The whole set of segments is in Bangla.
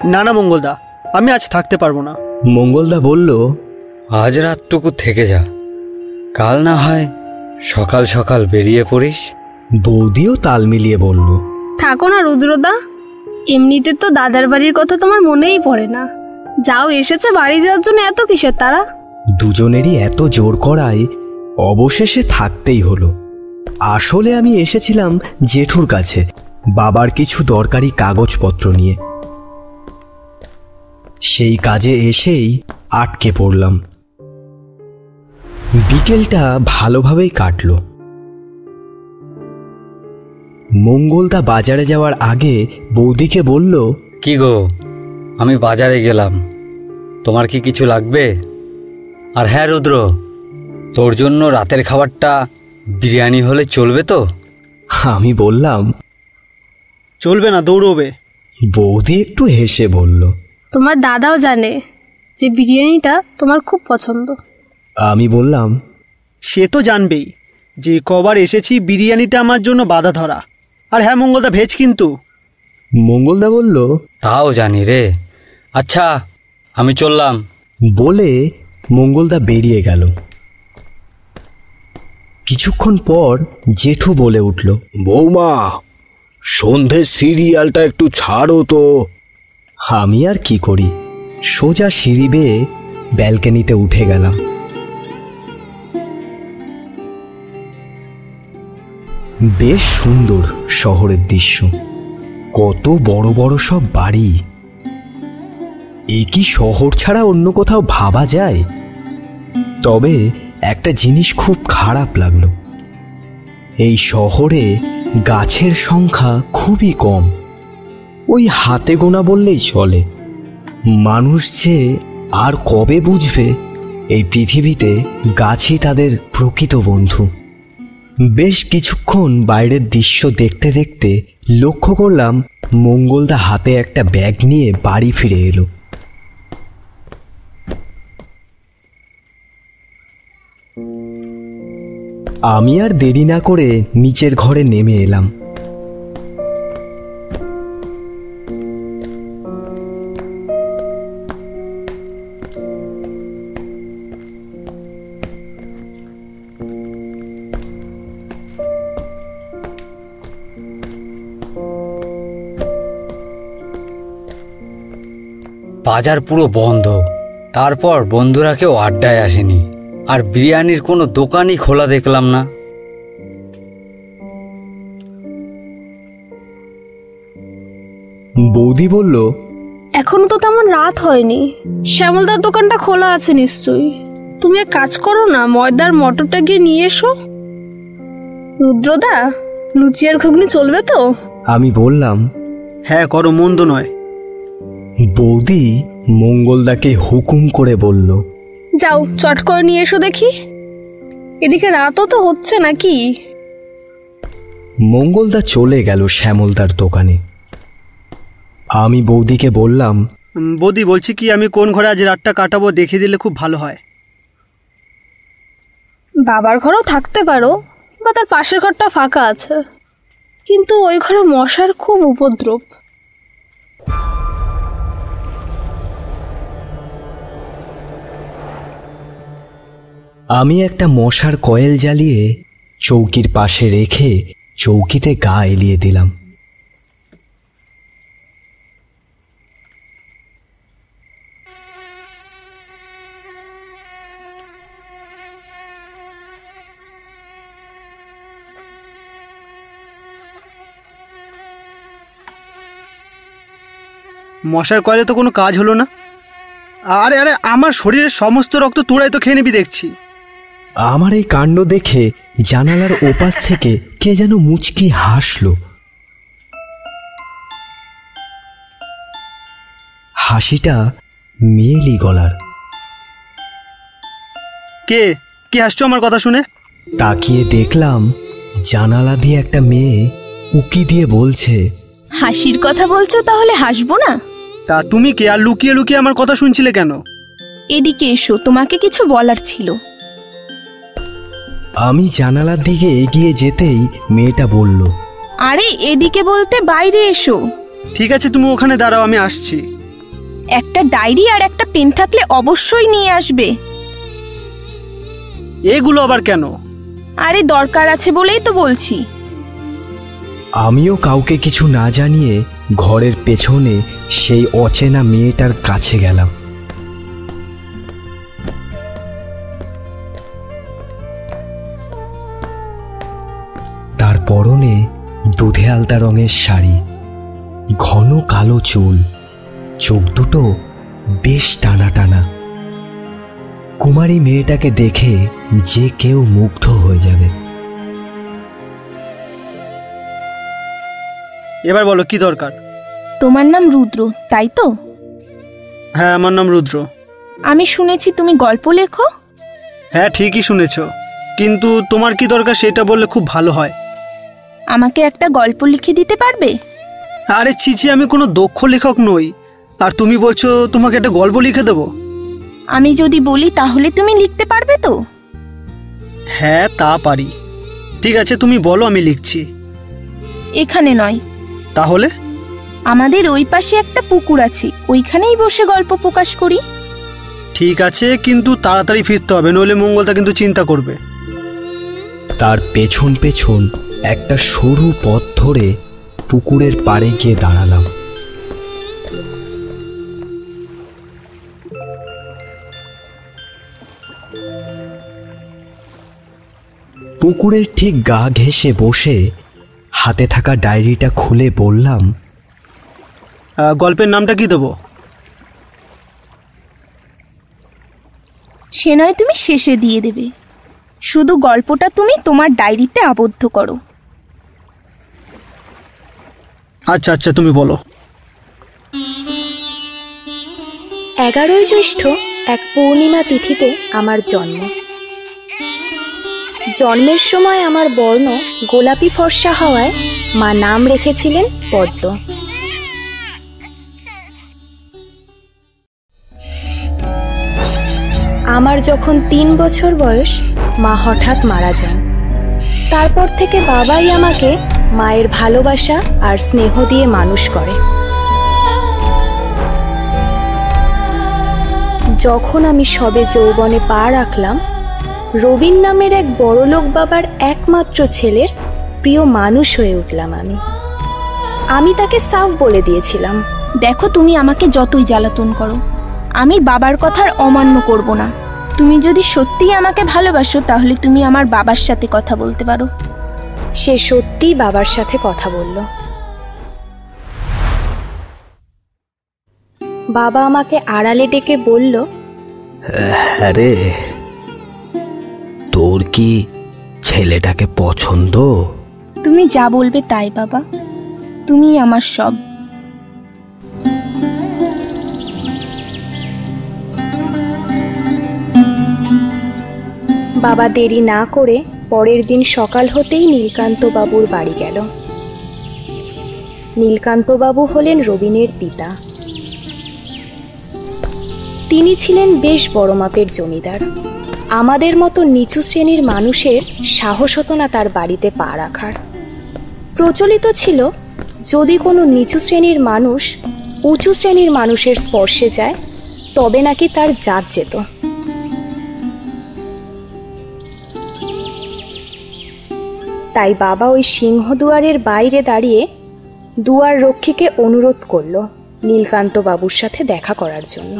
না না মঙ্গলদা, আমি আজ থাকতে পারবো না। মঙ্গলদা বলল, আজ রাতটুকু থেকে যা, কাল না হয় সকাল সকাল বেরিয়ে পড়িস। বৌদিও তাল মিলিয়ে বলল, থাকো না রুদ্রদা, এমনিতে তো দাদার বাড়ির কথা তোমার মনেই পড়ে না। যাও এসেছে বাড়ি যাওয়ার জন্য এত কিসের তারা? দুজনেরই এত জোর করায় অবশেষে থাকতেই হলো। আসলে আমি এসেছিলাম জেঠুর কাছে বাবার কিছু দরকারি কাগজপত্র নিয়ে। সেই কাজে এসেই আটকে পড়লাম। বিকেলটা ভালোভাবেই কাটল। মঙ্গলদা বাজারে যাওয়ার আগে বৌদিকে বলল, কি গো, আমি বাজারে গেলাম, তোমার কি কিছু লাগবে? আর হ্যাঁ রুদ্র, তোর জন্য রাতের খাবারটা বিরিয়ানি হলে চলবে তো? আমি বললাম, চলবে না, দৌড়বে। বৌদি একটু হেসে বলল, তোমার দাদাও জানে যে বিরিয়ানিটা তোমার খুব পছন্দ। আমি বললাম, সে তো জানবেই যে কবার এসেছি বিরিয়ানিটা আমার জন্য বাধা ধরা। আর হ্যাঁ মঙ্গলদা, ভেজ কিন্তু। মঙ্গলদা বলল, তাও জানি রে, আচ্ছা আমি চললাম। বলে মঙ্গলদা বেরিয়ে গেল। কিছুক্ষণ পর জেঠু বলে উঠল, বৌমা, সন্ধ্যের সিরিয়ালটা একটু ছাড়ো তো। আমি আর কি করি, সোজা সিঁড়ি বেয়ে ব্যালকনিতে উঠে গেলাম। বেশ সুন্দর শহরের দৃশ্য, কত বড় বড় সব বাড়ি। এ কি শহর ছাড়া অন্য কোথাও ভাবা যায়? তবে একটা জিনিস খুব খারাপ লাগলো, এই শহরে গাছের সংখ্যা খুবই কম। ওই হাতে গোনা বললেই চলে। মানুষ যে আর কবে বুঝবে এই পৃথিবীতে গাছই তাদের প্রকৃত বন্ধু। বেশ কিছুক্ষণ বাইরের দৃশ্য দেখতে দেখতে লক্ষ্য করলাম মঙ্গলদা হাতে একটা ব্যাগ নিয়ে বাড়ি ফিরে এলো। আমি আর দেরি না করে নিচের ঘরে নেমে এলাম। বাজার পুরো বন্ধ, তারপর বন্ধুরা কেউ আড্ডায় আসেনি, আর বিরিয়ানির কোনো দোকানই খোলা দেখলাম না। বৌদি বলল, এখনো তো তেমন রাত হয়নি, শ্যামলদার দোকানটা খোলা আছে নিশ্চয়ই। তুমি এক কাজ করো না, ময়দার মটরটা গিয়ে নিয়ে এসো। রুদ্রদা, লুচি আর ঘুগনি চলবে তো? আমি বললাম, হ্যাঁ করো, মন্দ নয়। বৌদি মঙ্গলদাকে হুকুম করে বলল, যাও চট করে নিয়ে এসো দেখি। এদিকে রাতও তো হচ্ছে নাকি। মঙ্গলদা চলে গেল শ্যামলদার দোকানে। আমি বৌদিকে বললাম, বৌদি, বলছি কি, আমি কোন ঘরে আজ রাতটা কাটাবো দেখিয়ে দিলে খুব ভালো হয়। বাবার ঘরেও থাকতে পারো, বা তার পাশের ঘরটা ফাঁকা আছে, কিন্তু ওই ঘরে মশার খুব উপদ্রব। আমি একটা মশার কয়েল জ্বালিয়ে চৌকির পাশে রেখে চৌকিতে গা এলিয়ে দিলাম। মশার কয়েলে তো কোনো কাজ হলো না। আরে আরে, আমার শরীরের সমস্ত রক্ত তোড়াই তো খেয়ে নিবি দেখছি। আমার এই কাণ্ড দেখে জানালার ওপাশ থেকে কে যেন মুচকি হাসলো। হাসিটা মেয়েলি গলার। কে কে হাসছো আমার কথা শুনে? তাকিয়ে দেখলাম জানালা দিয়ে একটা মেয়ে উকি দিয়ে বলছে, হাসির কথা বলছো, তাহলে হাসবো না? তা তুমি কে, আর লুকিয়ে লুকিয়ে আমার কথা শুনছিলে কেন? এদিকে এসো, তোমাকে কিছু বলার ছিল। আমি জানালার দিকে এগিয়ে যেতেই মেয়েটা বলল, আরে এদিকে বলতে বাইরে এসো। ঠিক আছে, তুমি ওখানে দাঁড়াও, আমি আসছি। একটা ডায়েরি আর একটা পেন থাকলে অবশ্যই নিয়ে আসবে। এগুলো আবার কেন? আরে দরকার আছে বলেই তো বলছি। আমিও কাউকে কিছু না জানিয়ে ঘরের পেছনে সেই অচেনা মেয়েটার কাছে গেলাম। তার পরনে দুধে আলতা রঙের শাড়ি, ঘন কালো চুল, চোখ দুটো বেশ টানা টানা। কুমারী মেয়েটাকে দেখে যে কেউ মুগ্ধ হয়ে যাবে। এবার বলো কি দরকার? তোমার নাম রুদ্র, তাই তো? হ্যাঁ, আমার নাম রুদ্র। আমি শুনেছি তুমি গল্প লেখো। হ্যাঁ, ঠিকই শুনেছ, কিন্তু তোমার কি দরকার সেটা বললে খুব ভালো হয়। আমাকে একটা গল্প লিখে দিতে পারবে? আরে চিচি, আমি কোনো দক্ষ লেখক নই, আর তুমি বলছো তোমাকে একটা গল্প লিখে দেবো? আমি যদি বলি তাহলে তুমি লিখতে পারবে তো? হ্যাঁ, তা পারি। ঠিক আছে, তুমি বলো, আমি লিখছি। এখানে নয়। তাহলে? আমাদের ওই পাশে একটা পুকুর আছে, ওইখানেই বসে গল্প প্রকাশ করি। ঠিক আছে, কিন্তু তাড়াতাড়ি ফিরতে হবে, নইলে মঙ্গলদা কিন্তু চিন্তা করবে। তার পেছন পেছন একটা সরু পথ ধরে পুকুরের পাড়ে গিয়ে দাঁড়ালাম। পুকুরের ঠিক গা ঘেঁষে বসে হাতে থাকা ডায়েরিটা খুলে বললাম, গল্পের নামটা কি দেবো? সে নয় তুমি শেষে দিয়ে দেবে, শুধু গল্পটা তুমি তোমার ডায়েরিতে আবদ্ধ করো। আচ্ছা আচ্ছা, তুমি বলো। 11ই জ্যৈষ্ঠ এক পূর্ণিমা তিথিতে আমার জন্ম। জন্মের সময় আমার বর্ণ গোলাপি ফর্সা হওয়ায় মা নাম রেখেছিলেন পদ্ম। আমার যখন 3 বছর বয়স মা হঠাৎ মারা যান। তারপর থেকে বাবাই আমাকে মায়ের ভালোবাসা আর স্নেহ দিয়ে মানুষ করে। যখন আমি সবে যৌবনে পা রাখলাম, রবিন নামের এক বড়লোক বাবার একমাত্র ছেলের প্রিয় মানুষ হয়ে উঠলাম আমি তাকে সাফ বলে দিয়েছিলাম, দেখো তুমি আমাকে যতই জ্বালাতন করো, আমি বাবার কথার অমান্য করব না। তুমি যদি সত্যিই আমাকে ভালোবাসো তাহলে তুমি আমার বাবার সাথে কথা বলতে পারো। সে সত্যিই বাবার সাথে কথা বলল। বাবা আমাকে আড়ালে ডেকে বলল, আরে তোর কি ছেলেটাকে পছন্দ? তুমি যা বলবে তাই বাবা, তুমি আমার সব। বাবা দেরি না করে পরের দিন সকাল হতেই নীলকান্ত বাবুর বাড়ি গেল। নীলকান্ত বাবু হলেন রবিনের পিতা। তিনি ছিলেন বেশ বড় মাপের জমিদার। আমাদের মতো নিচু শ্রেণীর মানুষের সাহস হতো না তার বাড়িতে পা রাখার। প্রচলিত ছিল, যদি কোনো নিচু শ্রেণীর মানুষ উঁচু শ্রেণীর মানুষের স্পর্শে যায় তবে নাকি তার জাত যেত। তাই বাবা ওই সিংহদুয়ারের বাইরে দাঁড়িয়ে দুয়ার রক্ষীকে অনুরোধ করল নীলকান্ত বাবুর সাথে দেখা করার জন্য।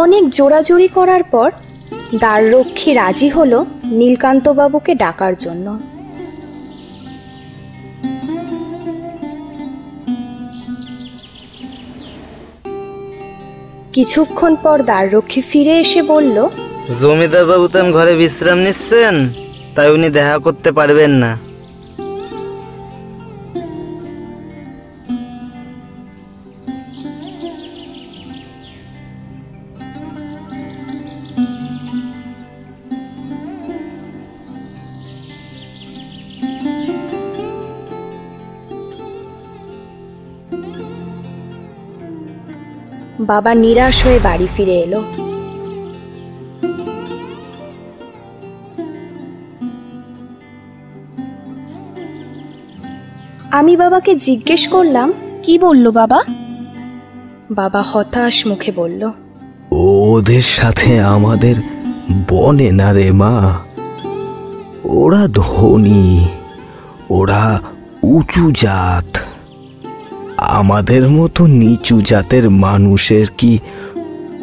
অনেক জোরাজুরি করার পর দ্বাররক্ষী রাজি হলো নীলকান্ত বাবুকে ডাকার জন্য। কিছুক্ষণ পর দ্বাররক্ষী ফিরে এসে বলল, জমিদার বাবু তো ঘরে বিশ্রাম নিচ্ছেন, তাই উনি দেখা করতে পারবেন না। বাবা নিরাশ হয়ে বাড়ি ফিরে এলো। আমি বাবাকে জিজ্ঞেস করলাম কি বললো বাবা? বাবা হতাশ মুখে বলল, ওদের সাথে আমাদের বনে না রে মা। ওরা ধনী, ওরা উঁচু জাত। আমাদের মতো নিচু জাতের মানুষের কি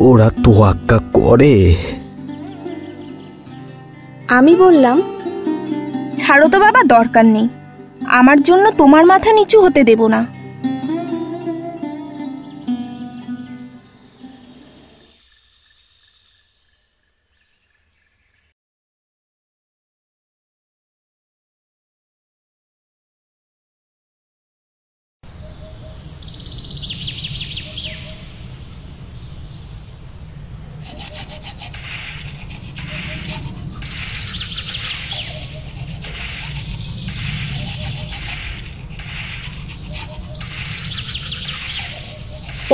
ওরা তোয়াক্কা করে? আমি বললাম, ছাড়ো তো বাবা, দরকার নেই। আমার জন্য তোমার মাথা নিচু হতে দেব না।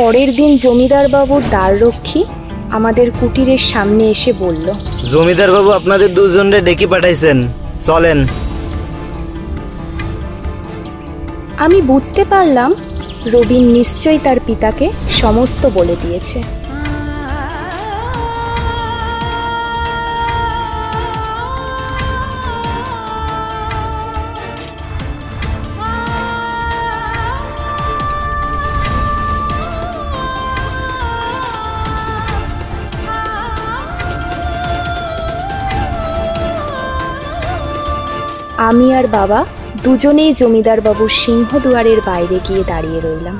পরের দিন জমিদার বাবুর দ্বাররক্ষী আমাদের কুটিরের সামনে এসে বলল, জমিদার বাবু আপনাদের দুজনরে ডেকে পাঠাইছেন, চলেন। আমি বুঝতে পারলাম রবিন নিশ্চয়ই তার পিতাকে সমস্ত বলে দিয়েছে। আমি আর বাবা দুজনেই জমিদার বাবুর সিংহদুয়ারের বাইরে গিয়ে দাঁড়িয়ে রইলাম।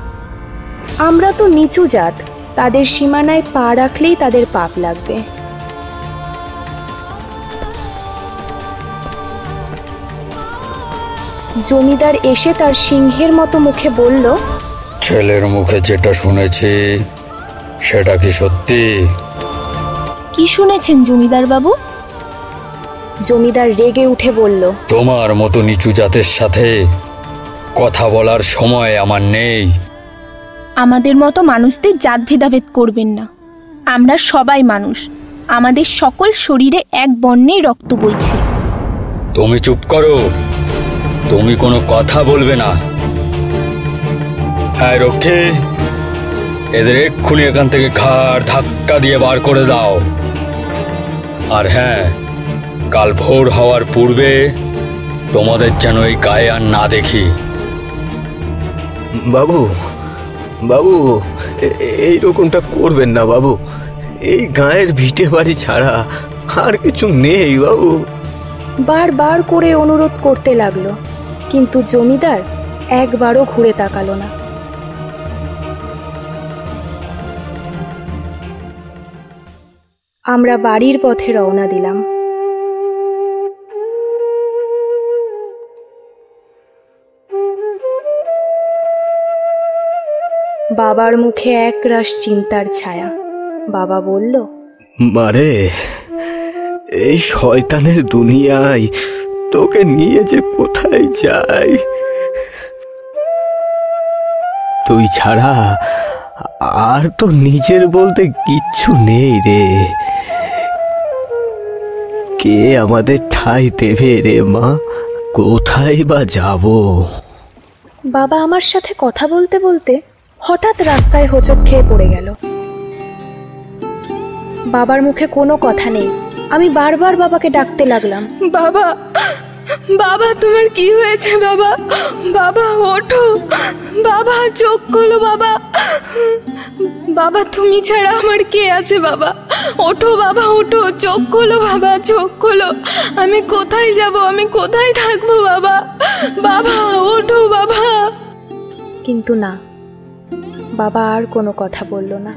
আমরা তো নিচু জাত, তাদের সীমানায় পা রাখলেই তাদের পাপ লাগবে। জমিদার এসে তার সিংহের মতো মুখে বলল, ছেলের মুখে যেটা শুনেছি সেটা কি সত্যি? কি শুনেছেন জমিদার বাবু? জমিদার রেগে উঠে বলল, তোমার মতো নিচু জাতের সাথে কথা বলার সময় আমার নেই। আমাদের মতো মানুষদের জাত ভেদাভেদ করবেন না। আমরা সবাই মানুষ, আমাদের সকল শরীরে এক বর্ণেই রক্ত বইছে। তুমি চুপ করো, তুমি কোনো কথা বলবে না। হ্যাঁ রক্ষী, এদের এক্ষুনি এখান থেকে ঘাড় ধাক্কা দিয়ে বার করে দাও। আর হ্যাঁ, কাল ভোর হওয়ার পূর্বে তোমাদের যেন এই গায়ে আর না দেখি। বাবু, বাবু, এই রকমটা করবেন না বাবু। এই গায়ের ভিটে বাড়ি ছাড়া আর কিছু নেই বাবু। বারবার করে অনুরোধ করতে লাগলো, কিন্তু জমিদার একবারও ঘুরে তাকালো না। আমরা বাড়ির পথে রওনা দিলাম। বাবার মুখে একরাশ চিন্তার ছায়া। বাবা বলল, মারে, এই শয়তানের দুনিয়ায় তোকে নিয়ে যে কোথায় যাই। তুই ছাড়া আর তো নিজের বলতে কিচ্ছু নেই রে। কে আমাদের ঠাঁই দেবে রে মা? কোথায় বা যাব? বাবা আমার সাথে কথা বলতে বলতে হঠাৎ রাস্তায় হোঁচট খেয়ে পড়ে গেল। বাবার মুখে কোনো কথা নেই। আমি বারবার বাবাকে ডাকতে লাগলাম, বাবা, বাবা তোমার কি হয়েছে বাবা? বাবা ওঠো, বাবা চোখ খোলো বাবা। বাবা তুমি ছাড়া আমার কে আছে বাবা? ওঠো বাবা, ওঠো, চোখ খোলো বাবা, চোখ খোলো। আমি কোথায় যাব, আমি কোথায় থাকবো বাবা? বাবা ওঠো বাবা। কিন্তু না, বাবা আর কোনো কথা বলল না।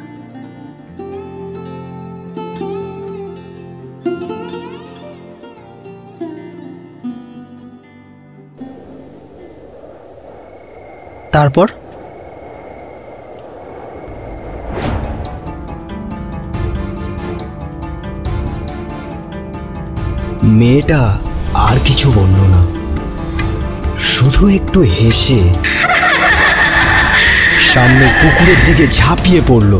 তারপর মেয়েটা আর কিছু বলল না, শুধু একটু হেসে সামনে পুকুরের দিকে ঝাঁপিয়ে পড়ল।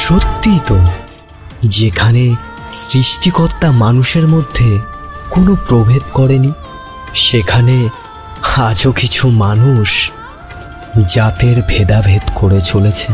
সত্যি তো, যেখানে সৃষ্টিকর্তা মানুষের মধ্যে কোনো প্রভেদ করেনি, সেখানে আজও কিছু মানুষ জাতের ভেদাভেদ করে চলেছে।